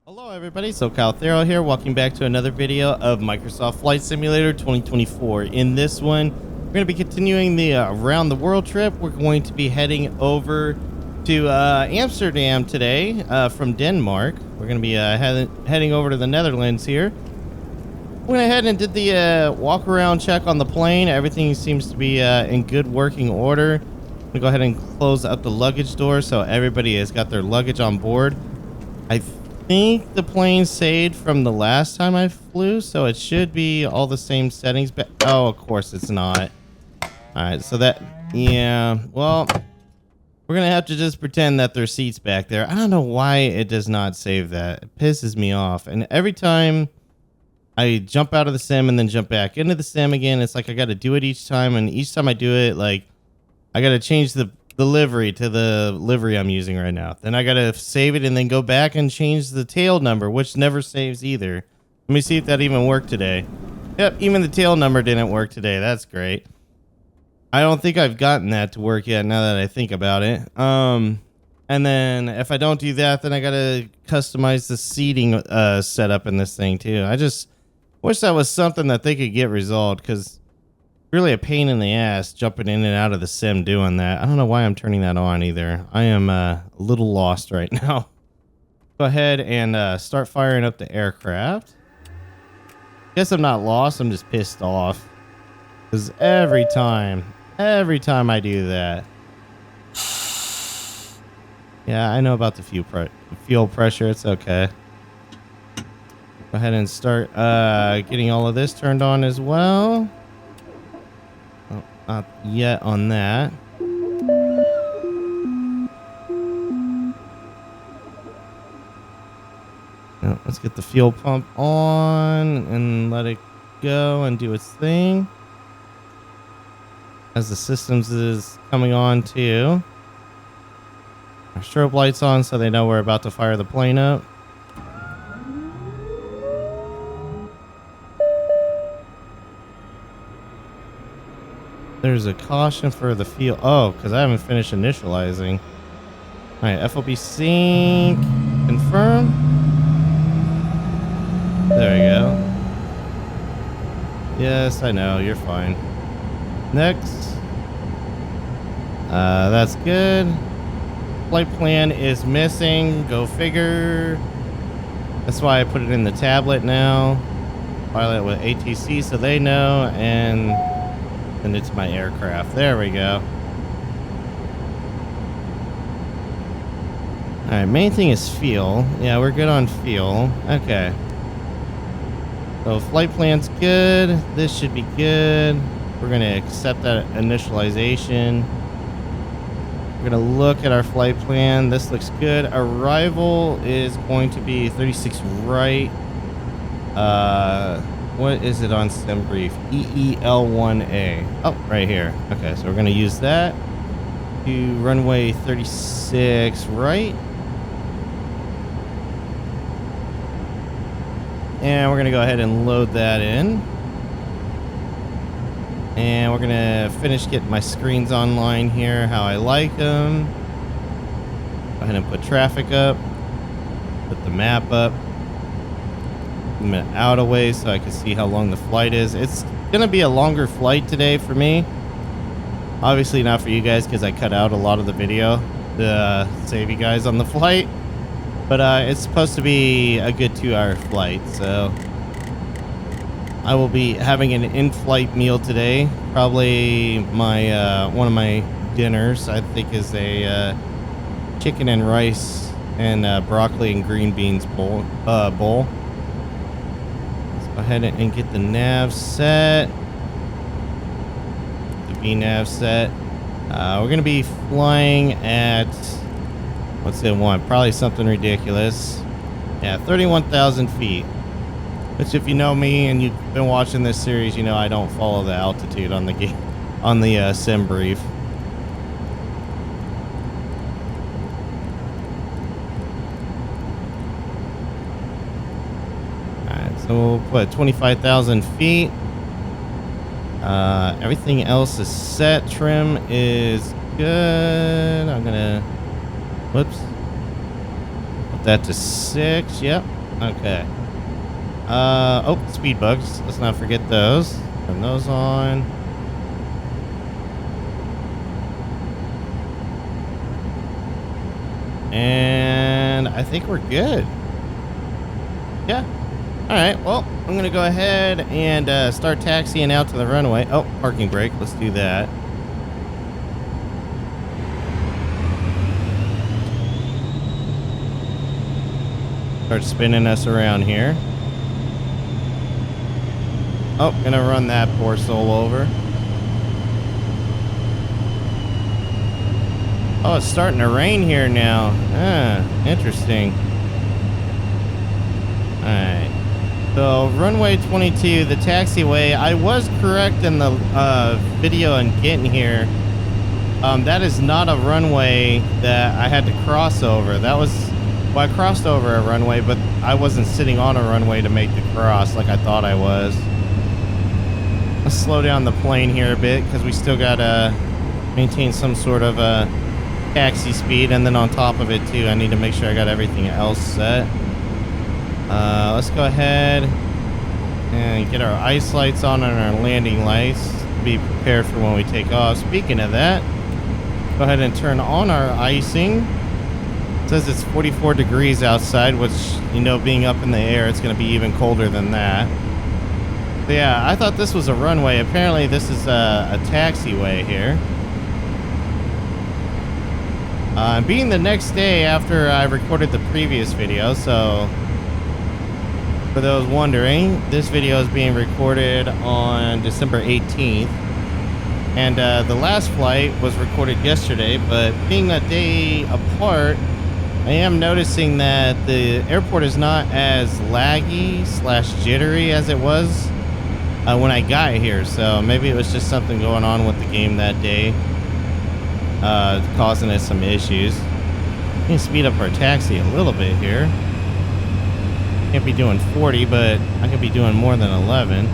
Hello everybody, socalthero here. Welcome back to another video of Microsoft Flight Simulator 2024. In this one, we're going to be continuing the around the world trip. We're going to be heading over to Amsterdam today from Denmark. We're going to be heading over to the Netherlands here. Went ahead and did the walk around check on the plane. Everything seems to be in good working order. I'm going to go ahead and close up the luggage door so everybody has got their luggage on board. I think the plane saved from the last time I flew, so it should be all the same settings, but oh, of course it's not. All right, so yeah, well, we're gonna have to just pretend that there's seats back there. I don't know why it does not save that. It pisses me off, and every time I jump out of the sim and then jump back into the sim again, it's like I got to do it each time, and each time I do it, like I got to change the livery to the livery I'm using right now. Then I gotta save it and then go back and change the tail number, which never saves either. Let me see if that even worked today. Yep, even the tail number didn't work today. That's great. I don't think I've gotten that to work yet now that I think about it. And then if I don't do that, then I gotta customize the seating setup in this thing too. I just wish that was something that they could get resolved, because really a pain in the ass jumping in and out of the sim doing that. I don't know why I'm turning that on either. I am a little lost right now. Go ahead and start firing up the aircraft. Guess I'm not lost, I'm just pissed off, because every time I do that. Yeah, I know about the fuel pressure. It's okay. Go ahead and start getting all of this turned on as well. Not yet on that. Now, let's get the fuel pump on and let it go and do its thing. As the systems is coming on too. Our strobe lights on so they know we're about to fire the plane up. There's a caution for the fuel. Oh, because I haven't finished initializing. All right, FOB sync. Confirm. There we go. Yes, I know. You're fine. Next. That's good. Flight plan is missing. Go figure. That's why I put it in the tablet now. Pilot with ATC so they know, and send it to my aircraft. There we go. Alright, main thing is fuel. Yeah, we're good on fuel. Okay. So flight plan's good. This should be good. We're going to accept that initialization. We're going to look at our flight plan. This looks good. Arrival is going to be 36 right. What is it on SimBrief? EEL1A. Oh, right here. Okay, so we're going to use that to runway 36 right. And we're going to go ahead and load that in. And we're going to finish getting my screens online here, how I like them. Go ahead and put traffic up. Put the map up. Out of way so I can see how long the flight is. It's gonna be a longer flight today for me, obviously not for you guys because I cut out a lot of the video to save you guys on the flight, but it's supposed to be a good 2-hour flight, so I will be having an in-flight meal today. Probably my one of my dinners, I think, is a chicken and rice and broccoli and green beans bowl. Go ahead and get the nav set. The VNav set. We're going to be flying at, what's it want? Probably something ridiculous. Yeah, 31,000 feet. Which, if you know me and you've been watching this series, you know I don't follow the altitude on the sim brief. So we'll put 25,000 feet. Everything else is set. Trim is good. I'm gonna, whoops, Set that to 6. Yep. Okay. Oh, speed bugs. Let's not forget those. Turn those on. And I think we're good. Yeah. All right. Well, I'm going to go ahead and start taxiing out to the runway. Oh, parking brake. Let's do that. Start spinning us around here. Oh, gonna run that poor soul over. Oh, it's starting to rain here now. Ah, interesting. Alright. So, runway 22, the taxiway. I was correct in the video on getting here. That is not a runway that I had to cross over. That was... Well, I crossed over a runway, but I wasn't sitting on a runway to make the cross like I thought I was. Let's slow down the plane here a bit because we still gotta maintain some sort of taxi speed, and then on top of it too, I need to make sure I got everything else set. Let's go ahead and get our ice lights on and our landing lights. Be prepared for when we take off. Speaking of that, go ahead and turn on our icing. It says it's 44 degrees outside, which, you know, being up in the air, it's going to be even colder than that. But yeah, I thought this was a runway. Apparently this is a taxiway here. Being the next day after I recorded the previous video, so for those wondering, this video is being recorded on December 18th. And the last flight was recorded yesterday, but being a day apart, I am noticing that the airport is not as laggy / jittery as it was when I got here. So maybe it was just something going on with the game that day, causing us some issues. We can speed up our taxi a little bit here. Can't be doing 40, but I could be doing more than 11.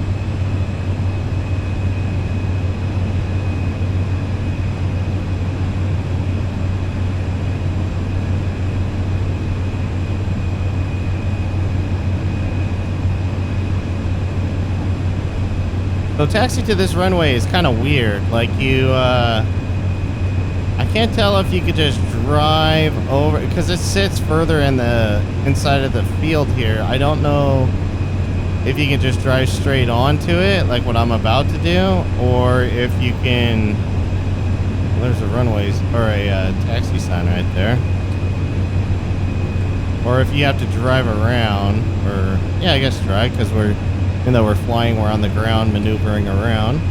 So taxi to this runway is kind of weird. Like I can't tell if you could just drive over, because it sits further in the inside of the field here. I don't know if you can just drive straight onto it, like what I'm about to do, or if you can... Well, there's a runways, or a taxi sign right there. Or if you have to drive around, or... Yeah, I guess drive, because we're... Even though we're flying, we're on the ground maneuvering around.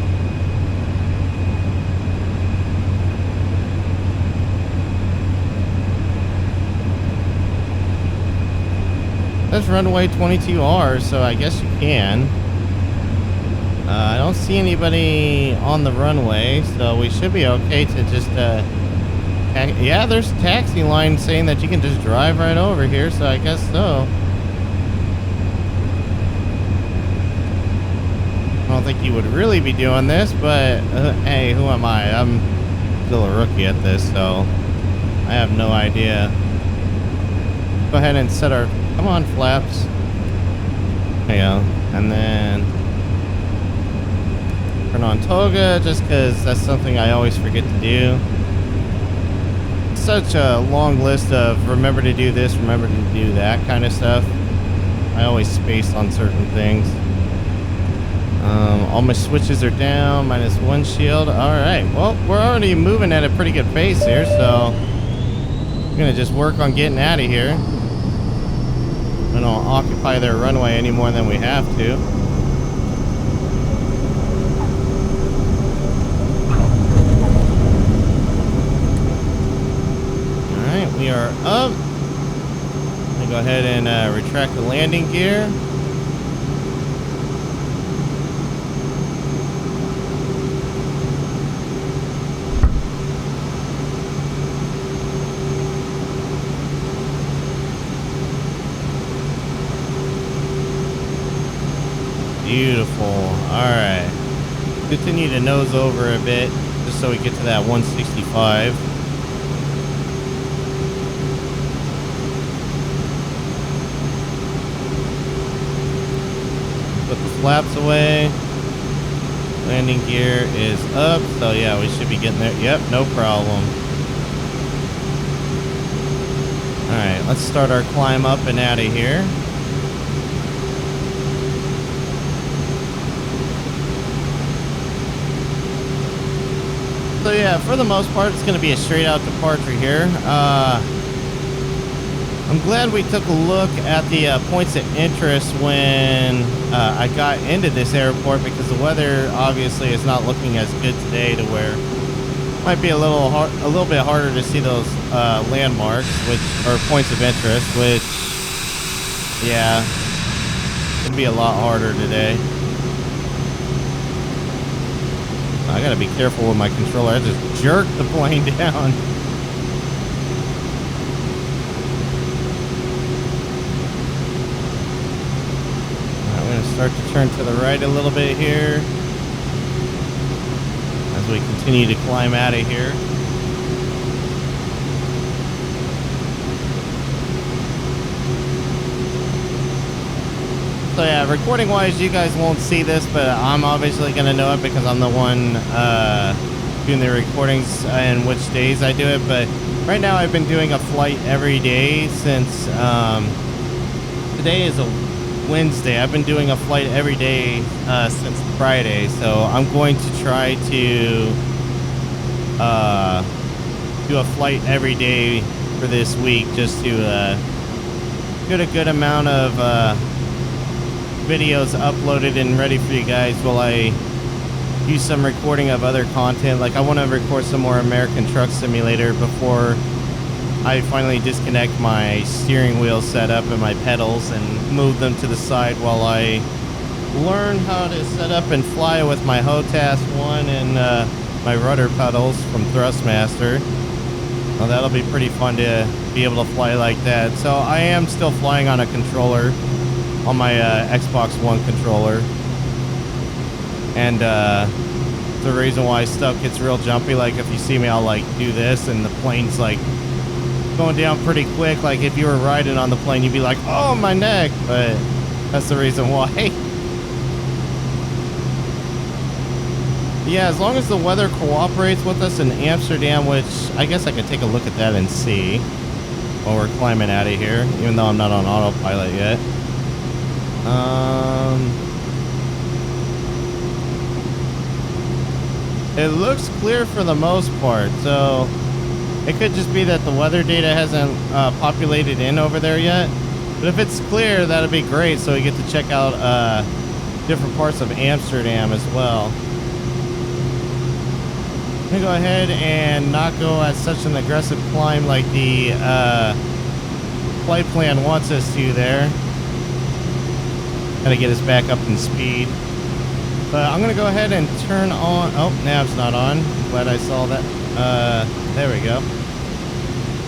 That's runway 22R, so I guess you can. I don't see anybody on the runway, so we should be okay to just... yeah, there's a taxi line saying that you can just drive right over here, so I guess so. I don't think you would really be doing this, but hey, who am I? I'm still a rookie at this, so I have no idea. Go ahead and set our... Come on, flaps. There you go. And then turn on toga, just because that's something I always forget to do. Such a long list of remember to do this, remember to do that kind of stuff. I always space on certain things. All my switches are down, -1 shield. Alright, well, we're already moving at a pretty good pace here, so I'm gonna just work on getting out of here. I don't occupy their runway any more than we have to. Alright, we are up. I'm gonna go ahead and retract the landing gear. Beautiful. Alright. Continue to nose over a bit, just so we get to that 165. flaps away. Landing gear is up, so yeah, we should be getting there. Yep, no problem. Alright, let's start our climb up and out of here. So yeah, for the most part, it's going to be a straight out departure here. I'm glad we took a look at the points of interest when I got into this airport, because the weather obviously is not looking as good today, to where it might be a little bit harder to see those landmarks, which are points of interest. Which, yeah, it'll be a lot harder today. I gotta be careful with my controller. I just jerked the plane down. Start to turn to the right a little bit here as we continue to climb out of here. So yeah, recording wise, you guys won't see this, but I'm obviously going to know it because I'm the one doing the recordings and which days I do it. But right now I've been doing a flight every day since today is a Wednesday. I've been doing a flight every day since Friday, so I'm going to try to do a flight every day for this week, just to get a good amount of videos uploaded and ready for you guys while I do some recording of other content. Like, I want to record some more American Truck Simulator before I finally disconnect my steering wheel setup and my pedals and move them to the side while I learn how to set up and fly with my HOTAS 1 and my rudder pedals from Thrustmaster. Well, that'll be pretty fun to be able to fly like that. So I am still flying on a controller, on my Xbox One controller. And the reason why stuff gets real jumpy, like if you see me, I'll like do this and the plane's like going down pretty quick. Like if you were riding on the plane, you'd be like, oh, my neck. But that's the reason why. Yeah, as long as the weather cooperates with us in Amsterdam, which I guess I could take a look at that and see while we're climbing out of here, even though I'm not on autopilot yet. It looks clear for the most part, so it could just be that the weather data hasn't populated in over there yet. But if it's clear, that'd be great, so we get to check out different parts of Amsterdam as well. I'm gonna go ahead and not go at such an aggressive climb like the flight plan wants us to there. Gotta get us back up in speed. But I'm gonna go ahead and turn on. Oh, nav's not on. Glad I saw that. There we go.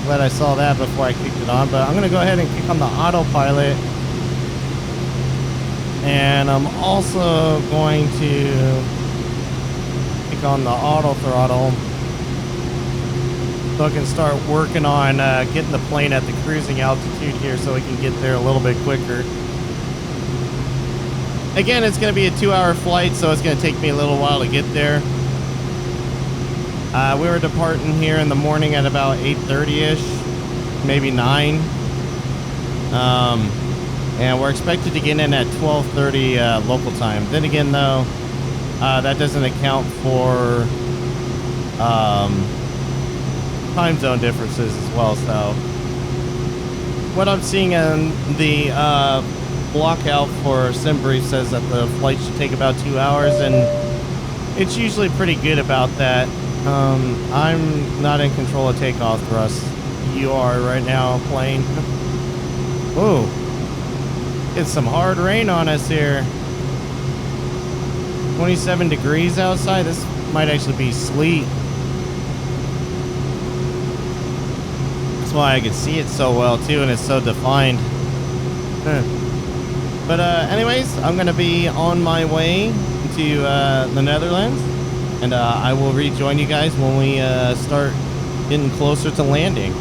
Glad I saw that before I kicked it on. But I'm gonna go ahead and kick on the autopilot. And I'm also going to kick on the auto throttle so I can start working on getting the plane at the cruising altitude here so we can get there a little bit quicker. Again, it's going to be a 2-hour flight, so it's going to take me a little while to get there. We were departing here in the morning at about 8:30ish, maybe 9. And we're expected to get in at 12:30 local time. Then again, though, that doesn't account for time zone differences as well. So what I'm seeing in the block out for SimBrief says that the flight should take about 2 hours, and it's usually pretty good about that. I'm not in control of takeoff thrust. You are right now, plane. Ooh, it's some hard rain on us here. 27 degrees outside. This might actually be sleet. That's why I can see it so well too, and it's so defined. But anyways, I'm gonna be on my way to the Netherlands, and I will rejoin you guys when we start getting closer to landing.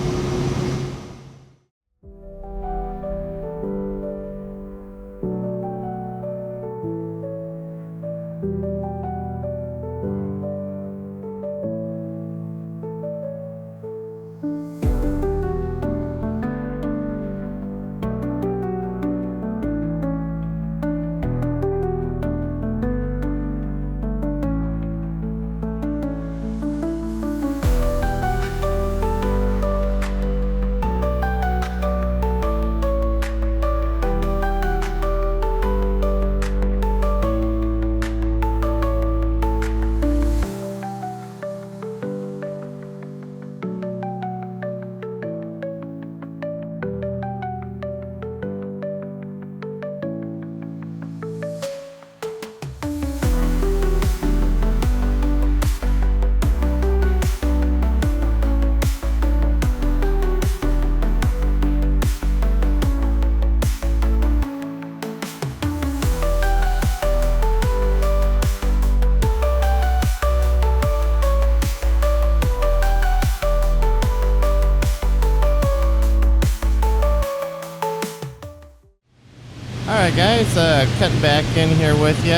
Alright guys, cutting back in here with you.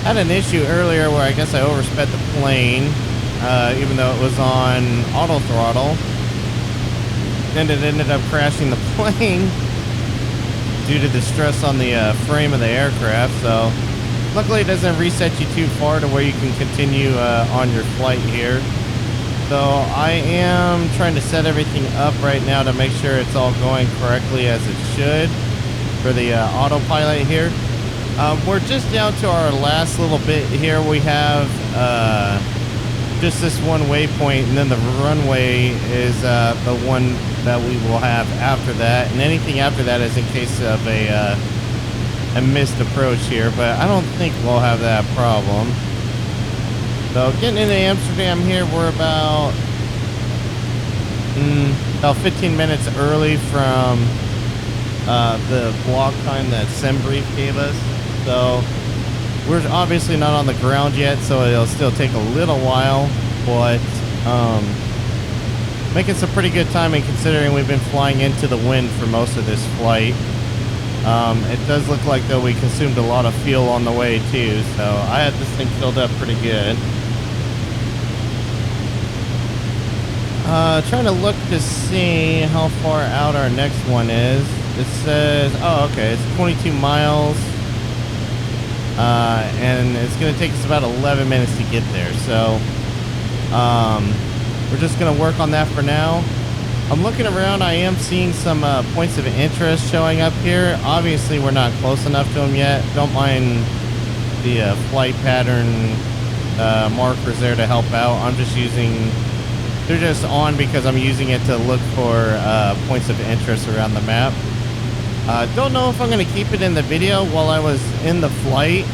Had an issue earlier where I guess I oversped the plane, even though it was on auto throttle. And it ended up crashing the plane due to the stress on the frame of the aircraft. So luckily it doesn't reset you too far to where you can continue on your flight here. So I am trying to set everything up right now to make sure it's all going correctly as it should for the autopilot here. We're just down to our last little bit here. We have just this one waypoint, and then the runway is the one that we will have after that, and anything after that is in case of a missed approach here, but I don't think we'll have that problem. So getting into Amsterdam here, we're about 15 minutes early from the block time that SimBrief gave us. So we're obviously not on the ground yet, so it'll still take a little while, but making some pretty good timing considering we've been flying into the wind for most of this flight. It does look like though we consumed a lot of fuel on the way too, so I had this thing filled up pretty good. Trying to look to see how far out our next one is. It says, oh, okay, it's 22 miles. And it's going to take us about 11 minutes to get there. So, we're just going to work on that for now. I'm looking around. I am seeing some points of interest showing up here. Obviously, we're not close enough to them yet. Don't mind the flight pattern markers there to help out. I'm just using... They're just on because I'm using it to look for points of interest around the map. Don't know if I'm going to keep it in the video while I was in the flight.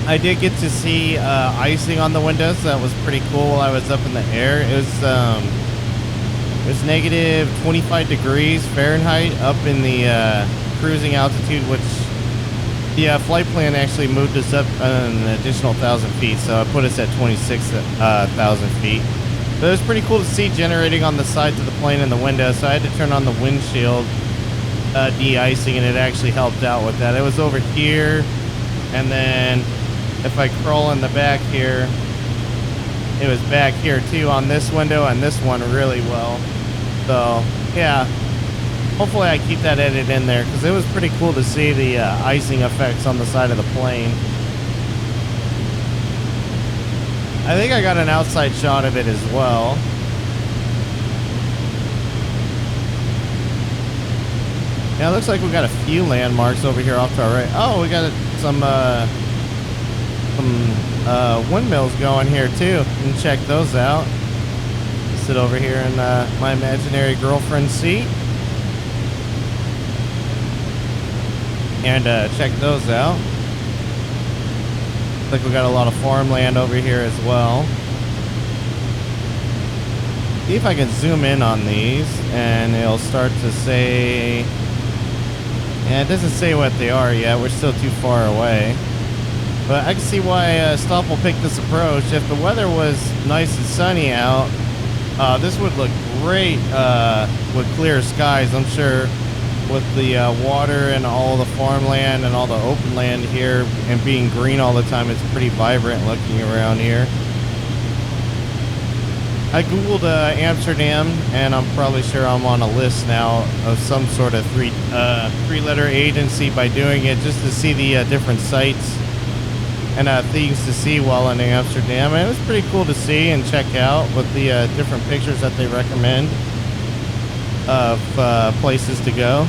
I did get to see icing on the windows, so that was pretty cool while I was up in the air. It was negative 25 degrees Fahrenheit up in the cruising altitude, which the flight plan actually moved us up an additional 1,000 feet, so it put us at 26,000 feet. But it was pretty cool to see generating on the sides of the plane and the window, so I had to turn on the windshield de-icing, and it actually helped out with that. It was over here, and then if I crawl in the back here, it was back here too on this window and this one really well. So, yeah. Hopefully I keep that edit in there because it was pretty cool to see the icing effects on the side of the plane. I think I got an outside shot of it as well. Yeah, it looks like we got a few landmarks over here off to our right. Oh, we got some windmills going here too. You can check those out. Sit over here in my imaginary girlfriend's seat. And check those out. Looks like we got a lot of farmland over here as well. See if I can zoom in on these, and it'll start to say. Yeah, it doesn't say what they are yet. We're still too far away. But I can see why Stop will pick this approach. If the weather was nice and sunny out, this would look great with clear skies, I'm sure. With the water and all the farmland and all the open land here and being green all the time, it's pretty vibrant looking around here. I googled Amsterdam, and I'm probably sure I'm on a list now of some sort of three-letter agency by doing it, just to see the different sites and things to see while in Amsterdam. And it was pretty cool to see and check out with the different pictures that they recommend of places to go.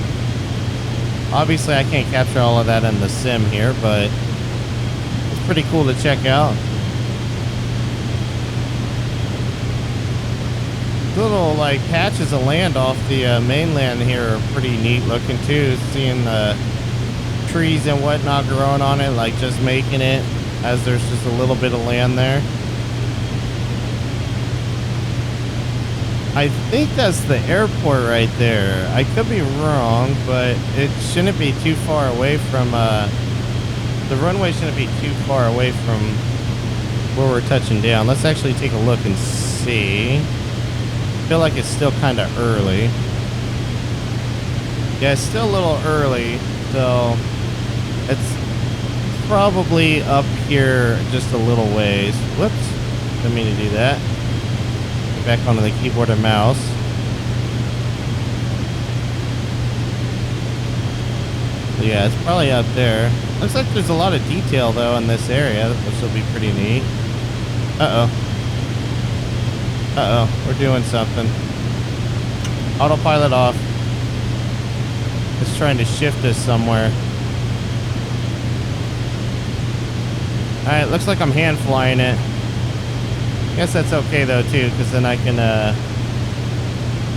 Obviously I can't capture all of that in the sim here, but it's pretty cool to check out. Little like patches of land off the mainland here are pretty neat looking too, seeing the trees and whatnot growing on it, like just making it as there's just a little bit of land there. I think that's the airport right there. I could be wrong, but it shouldn't be too far away from, the runway shouldn't be too far away from where we're touching down. Let's actually take a look and see. I feel like it's still kind of early. Yeah, it's still a little early, so it's probably up here just a little ways. Whoops, didn't mean to do that. Get back onto the keyboard and mouse. So yeah, it's probably up there. Looks like there's a lot of detail though in this area, which will be pretty neat. Uh-oh, we're doing something. Autopilot off. It's trying to shift us somewhere. Alright, looks like I'm hand flying it. I guess that's okay though too, because then I can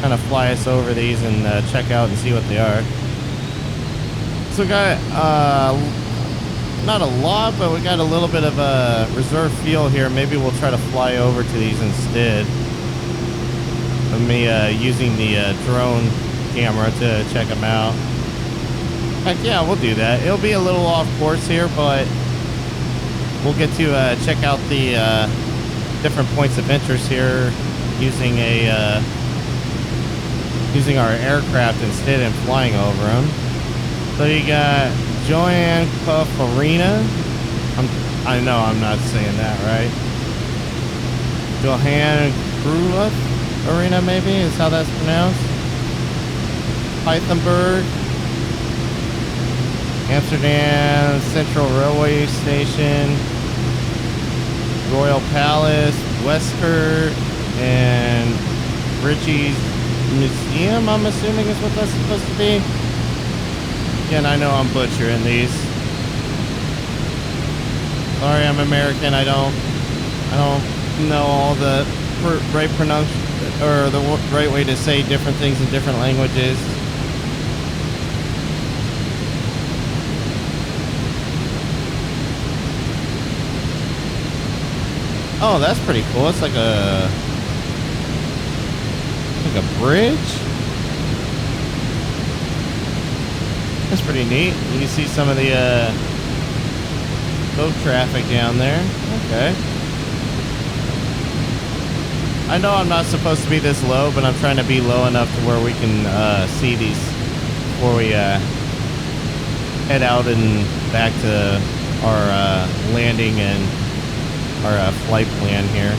kind of fly us over these and check out and see what they are. So we got not a lot, but we got a little bit of a reserve fuel here. Maybe we'll try to fly over to these instead of me using the drone camera to check them out. Heck yeah, we'll do that. It'll be a little off course here, but we'll get to check out the different points of interest here using using our aircraft instead and flying over them. So you got Joanne Cuff Arena. I know I'm not saying that right. Johan Cruyff Arena, maybe is how that's pronounced. Pythonburg. Amsterdam Central Railway Station. Royal Palace, Westcourt, and Ritchie's Museum, I'm assuming is what that's supposed to be. Again, I know I'm butchering these. Sorry, I'm American. I don't know all the right pronunciation or the right way to say different things in different languages. Oh, that's pretty cool. It's like a bridge. That's pretty neat. You can see some of the boat traffic down there. Okay. I know I'm not supposed to be this low, but I'm trying to be low enough to where we can see these before we head out and back to our landing and our flight plan here.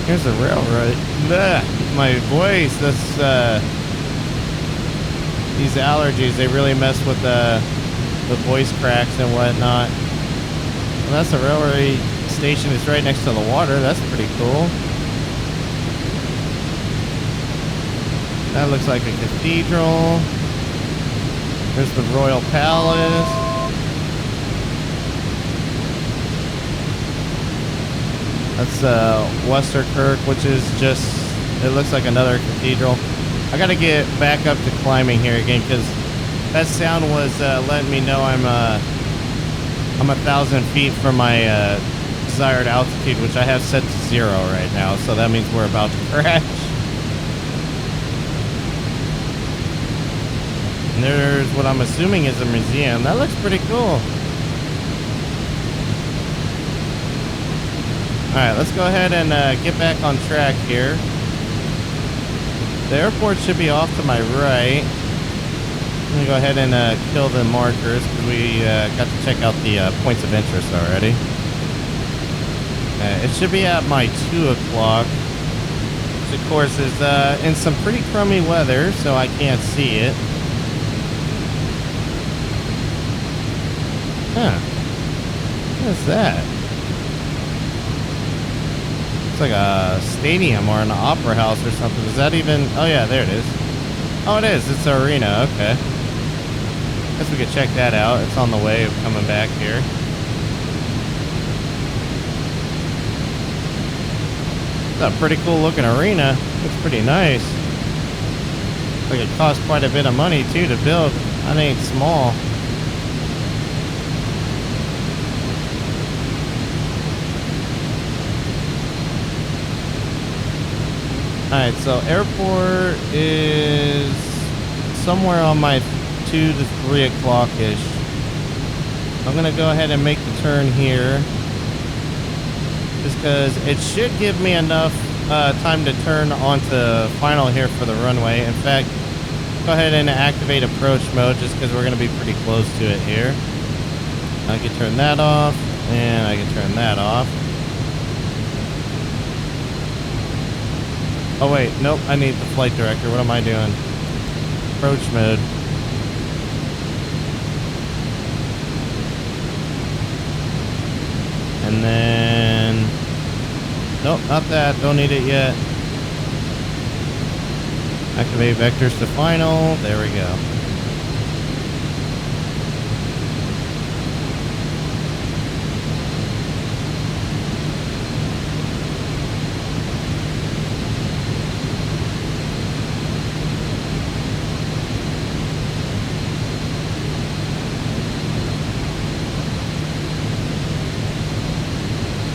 Here's the railroad. Blech, my voice. This these allergies, they really mess with the voice cracks and whatnot. Well, that's the railroad station. It's right next to the water. That's pretty cool. That looks like a cathedral. There's the Royal Palace. That's Westerkirk, which is just, it looks like another cathedral. I gotta get back up to climbing here again because that sound was letting me know I'm 1,000 feet from my desired altitude, which I have set to 0 right now, so that means we're about to crash. And there's what I'm assuming is a museum. That looks pretty cool. Alright, let's go ahead and get back on track here. The airport should be off to my right. I'm going to go ahead and kill the markers because we got to check out the points of interest already. It should be at my 2 o'clock. Which of course is in some pretty crummy weather, so I can't see it. Huh. What is that? It's like a stadium or an opera house or something. Is that even... Oh yeah, there it is. Oh, it is. It's an arena. Okay. Guess we could check that out. It's on the way of coming back here. It's a pretty cool looking arena. Looks pretty nice. Looks like it cost quite a bit of money too to build. That ain't small. Alright, so airport is somewhere on my 2 to 3 o'clock-ish. I'm going to go ahead and make the turn here. Just because it should give me enough time to turn onto final here for the runway. In fact, go ahead and activate approach mode just because we're going to be pretty close to it here. I can turn that off, and I can turn that off. Oh wait, nope, I need the flight director. What am I doing? Approach mode. And then, nope, not that. Don't need it yet. Activate vectors to final. There we go.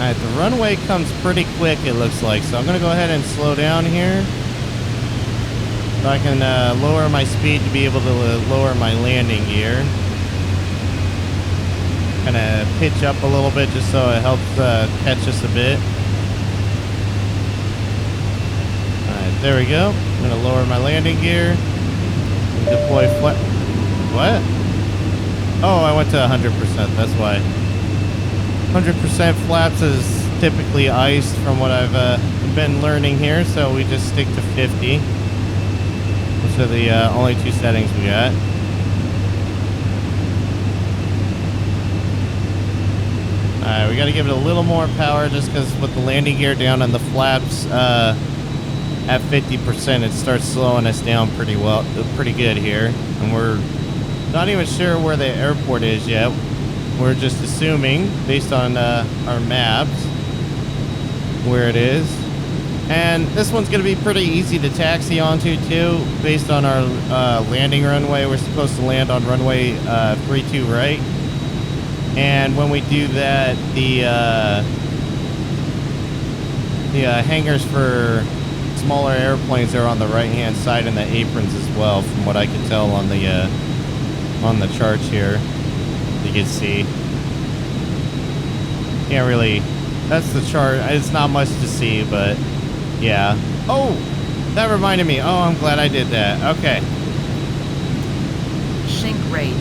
Alright, the runway comes pretty quick, it looks like, so I'm going to go ahead and slow down here so I can lower my speed to be able to lower my landing gear. Kind of pitch up a little bit just so it helps catch us a bit. Alright, there we go. I'm going to lower my landing gear. Deploy flat. What? Oh, I went to 100%, that's why. 100% flaps is typically iced from what I've been learning here, so we just stick to 50. Those are the only two settings we got. Alright, we got to give it a little more power just because with the landing gear down and the flaps at 50%, it starts slowing us down pretty good here. And we're not even sure where the airport is yet. We're just assuming, based on our maps, where it is. And this one's going to be pretty easy to taxi onto, too, based on our landing runway. We're supposed to land on runway 32 right. And when we do that, the hangars for smaller airplanes are on the right-hand side, and the aprons as well, from what I can tell on the charts here. You can see. Can't really. That's the chart. It's not much to see, but yeah. Oh, that reminded me. Oh, I'm glad I did that. Okay. Shrink rate.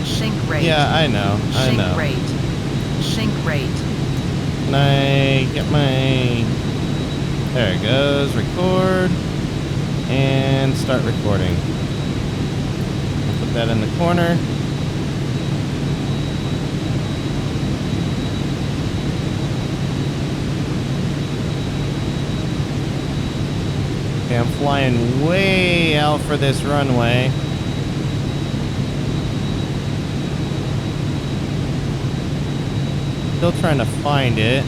Shrink rate. Yeah, I know. I know. Shrink rate. Shrink rate. Can I get my? There it goes. Record and start recording. I'll put that in the corner. I'm flying way out for this runway. Still trying to find it.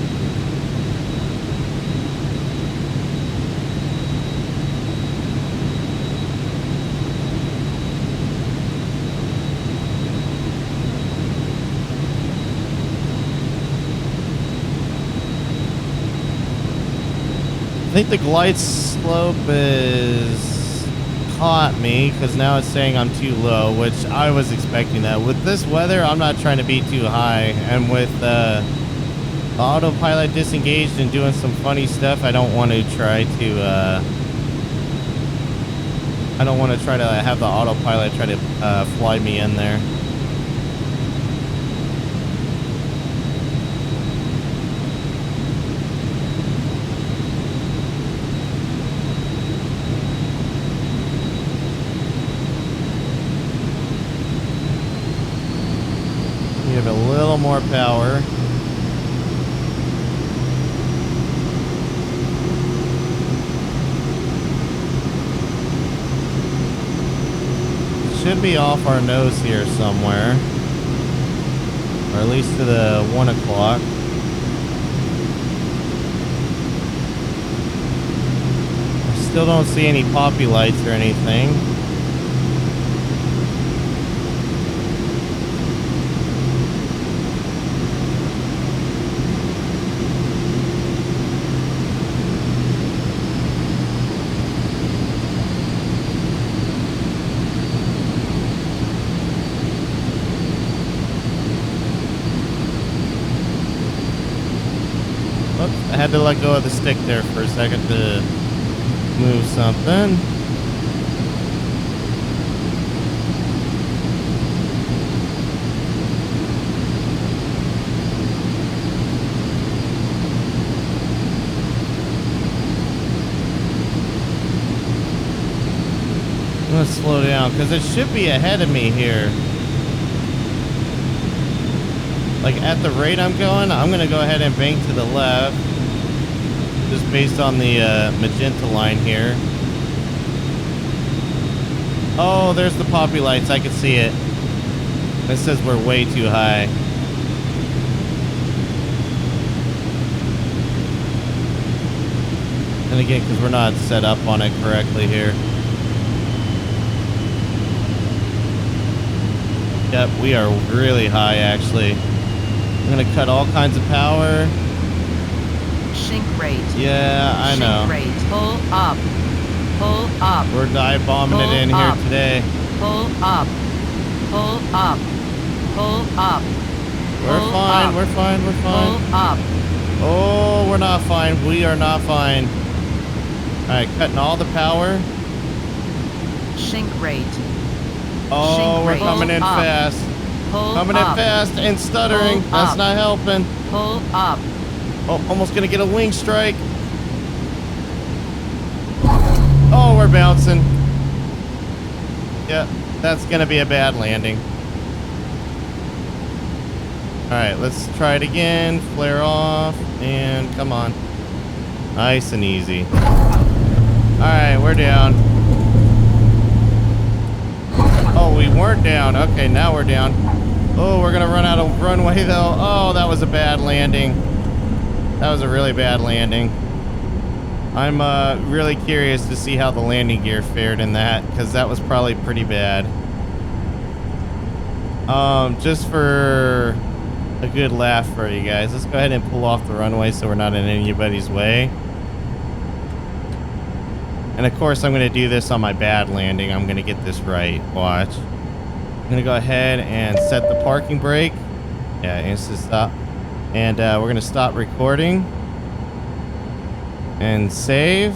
I think the glide slope is caught me because now it's saying I'm too low, which I was expecting that. With this weather, I'm not trying to be too high, and with the autopilot disengaged and doing some funny stuff, I don't want to try to have the autopilot try to fly me in there. Give it a little more power. Should be off our nose here somewhere, or at least to the 1 o'clock. I still don't see any poppy lights or anything. I had to let go of the stick there for a second to move something. I'm gonna slow down because it should be ahead of me here. Like at the rate I'm going, I'm gonna go ahead and bank to the left, just based on the magenta line here. Oh, there's the poppy lights. I can see it. It says we're way too high. And again, because we're not set up on it correctly here. Yep, we are really high, actually. I'm going to cut all kinds of power. Sink rate. Yeah, I know. Sink rate. Pull up. Pull up. We're dive bombing it in here today. Pull up. Pull up. Pull up. We're fine. We're fine. We're fine. Pull up. Oh, we're not fine. We are not fine. All right, cutting all the power. Sink rate. Oh, we're coming in fast. Coming in fast and stuttering. That's not helping. Pull up. Oh, almost gonna get a wing strike. Oh, we're bouncing. Yep, that's gonna be a bad landing. All right, let's try it again. Flare off and come on. Nice and easy. All right, we're down. Oh, we weren't down. Okay, now we're down. Oh, we're gonna run out of runway though. Oh, that was a bad landing. That was a really bad landing. I'm really curious to see how the landing gear fared in that, because that was probably pretty bad. Just for a good laugh for you guys, let's go ahead and pull off the runway so we're not in anybody's way. And of course, I'm going to do this on my bad landing. I'm going to get this right. Watch. I'm going to go ahead and set the parking brake. Yeah, instant stop. And we're going to stop recording. And save.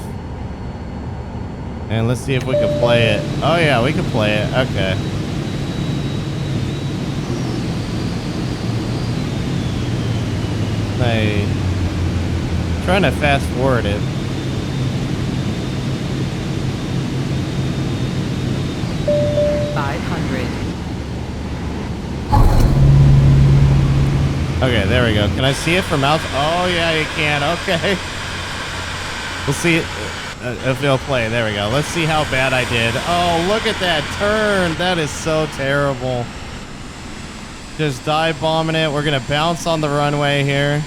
And let's see if we can play it. Oh, yeah, we can play it. Okay. I'm trying to fast forward it. Okay, there we go. Can I see it from out? Oh, yeah, you can. Okay. We'll see it if it'll play. There we go. Let's see how bad I did. Oh, look at that turn. That is so terrible. Just dive bombing it. We're going to bounce on the runway here.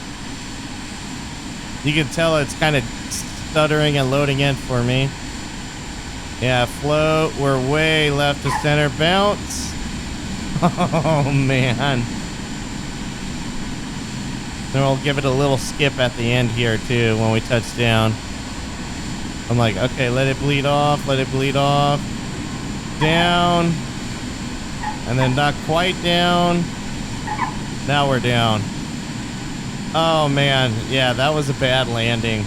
You can tell it's kind of stuttering and loading in for me. Yeah, float. We're way left to center. Bounce. Oh, man. Then we'll give it a little skip at the end here, too, when we touch down. I'm like, okay, let it bleed off. Let it bleed off. Down. And then not quite down. Now we're down. Oh, man. Yeah, that was a bad landing.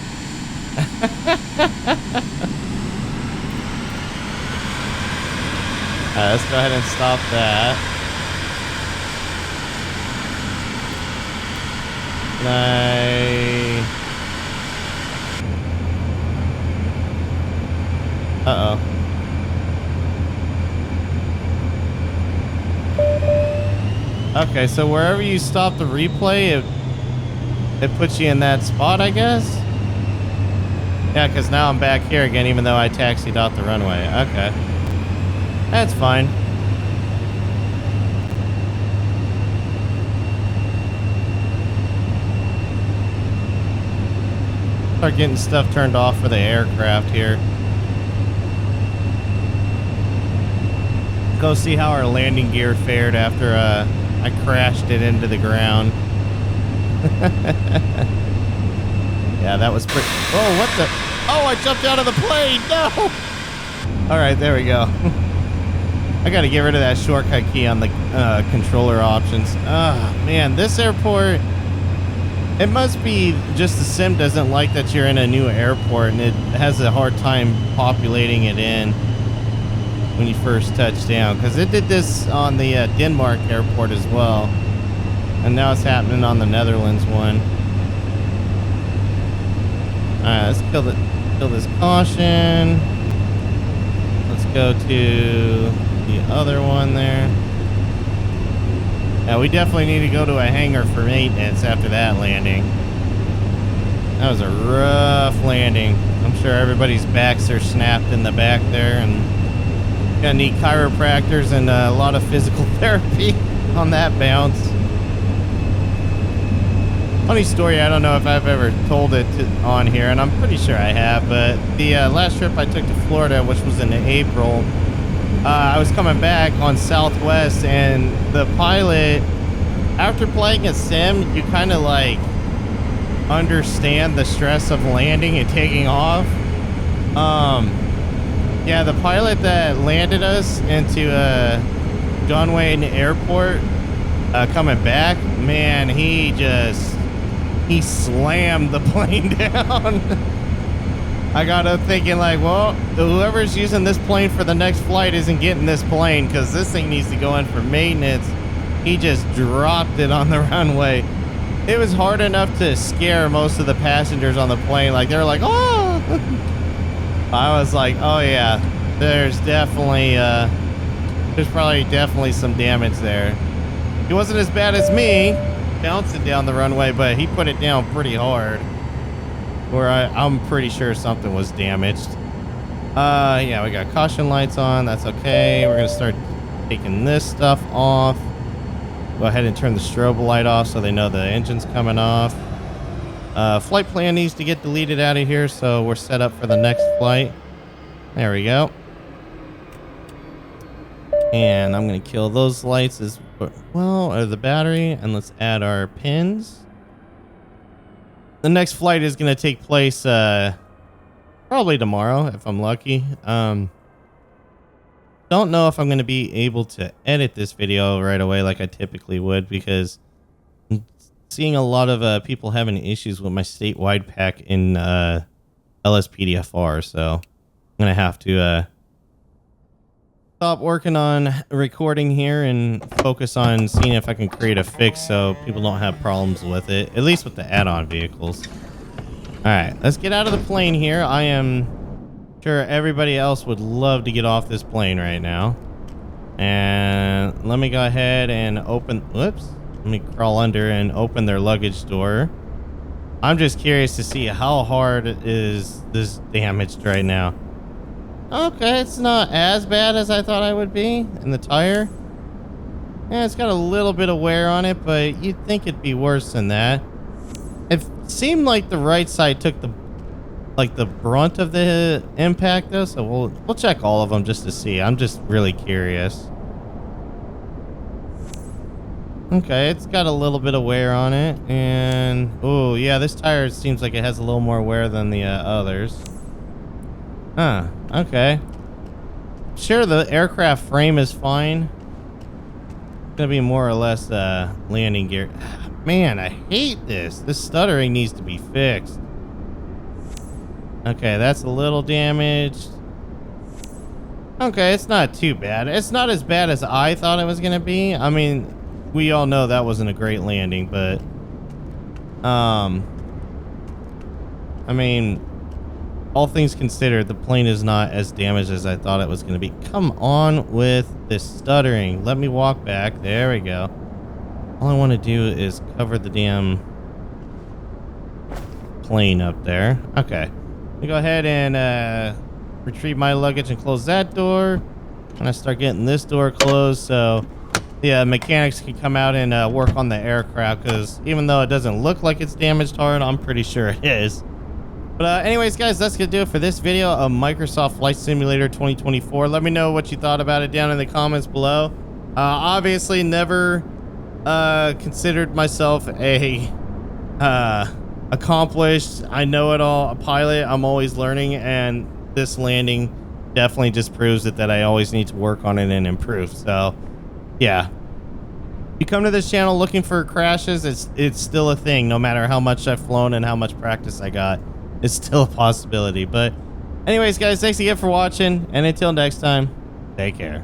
All right, let's go ahead and stop that. Uh-oh. Okay, so wherever you stop the replay, it puts you in that spot, I guess? Yeah, because now I'm back here again, even though I taxied off the runway. Okay. That's fine. Start getting stuff turned off for the aircraft here. Go see how our landing gear fared after I crashed it into the ground. Yeah, that was pretty... Oh, what the... Oh, I jumped out of the plane! No! Alright, there we go. I gotta get rid of that shortcut key on the controller options. Ah, man, this airport It must be just the sim doesn't like that you're in a new airport and it has a hard time populating it in when you first touch down. Because it did this on the Denmark airport as well. And now it's happening on the Netherlands one. Alright, let's kill this caution. Let's go to the other one there. Yeah, we definitely need to go to a hangar for maintenance after that landing. That was a rough landing. I'm sure everybody's backs are snapped in the back there, and gonna need chiropractors and a lot of physical therapy on that bounce. Funny story, I don't know if I've ever told it on here, and I'm pretty sure I have, but the last trip I took to Florida, which was in April, I was coming back on Southwest, and the pilot, after playing a sim, you kind of like understand the stress of landing and taking off. Yeah, the pilot that landed us into John Wayne Airport coming back, man, he slammed the plane down. I got up thinking like, well, whoever's using this plane for the next flight isn't getting this plane because this thing needs to go in for maintenance. He just dropped it on the runway. It was hard enough to scare most of the passengers on the plane. Like, they were like, oh! I was like, oh yeah, there's probably definitely some damage there. It wasn't as bad as me bouncing down the runway, but he put it down pretty hard. Where I'm pretty sure something was damaged. Yeah, we got caution lights on. That's okay. We're gonna start taking this stuff off. Go ahead and turn the strobe light off so they know the engine's coming off. Flight plan needs to get deleted out of here, so we're set up for the next flight. There we go. And I'm gonna kill those lights as well, or the battery, and let's add our pins. The next flight is going to take place probably tomorrow if I'm lucky. Don't know if I'm going to be able to edit this video right away like I typically would, because I'm seeing a lot of people having issues with my statewide pack in LSPDFR, so I'm going to have to stop working on recording here and focus on seeing if I can create a fix so people don't have problems with it, at least with the add-on vehicles. All right, let's get out of the plane here. I am sure everybody else would love to get off this plane right now. And let me go ahead and let me crawl under and open their luggage door. I'm just curious to see how hard is this damaged right now. Okay, it's not as bad as I thought I would be in the tire. Yeah, it's got a little bit of wear on it, but you'd think it'd be worse than that. It seemed like the right side took the brunt of the impact though, so we'll check all of them just to see. I'm just really curious. Okay, it's got a little bit of wear on it, and oh yeah, this tire seems like it has a little more wear than the others. Huh, okay. Sure, the aircraft frame is fine. It's gonna be more or less landing gear. Man, I hate this. This stuttering needs to be fixed. Okay, that's a little damaged. Okay, it's not too bad. It's not as bad as I thought it was gonna be. I mean, we all know that wasn't a great landing, but I mean, all things considered, the plane is not as damaged as I thought it was going to be. Come on with this stuttering. Let me walk back. There we go. All I want to do is cover the damn plane up there. Okay. Let me go ahead and retrieve my luggage and close that door. And I start getting this door closed so the mechanics can come out and work on the aircraft, because even though it doesn't look like it's damaged hard, I'm pretty sure it is. But anyways, guys, that's going to do it for this video of Microsoft Flight Simulator 2024. Let me know what you thought about it down in the comments below. Obviously, never considered myself a accomplished, I know it all, a pilot. I'm always learning, and this landing definitely just proves it that I always need to work on it and improve. So, yeah. you come to this channel looking for crashes, it's still a thing. No matter how much I've flown and how much practice I got, it's still a possibility. But anyways, guys, thanks again for watching, and until next time, take care.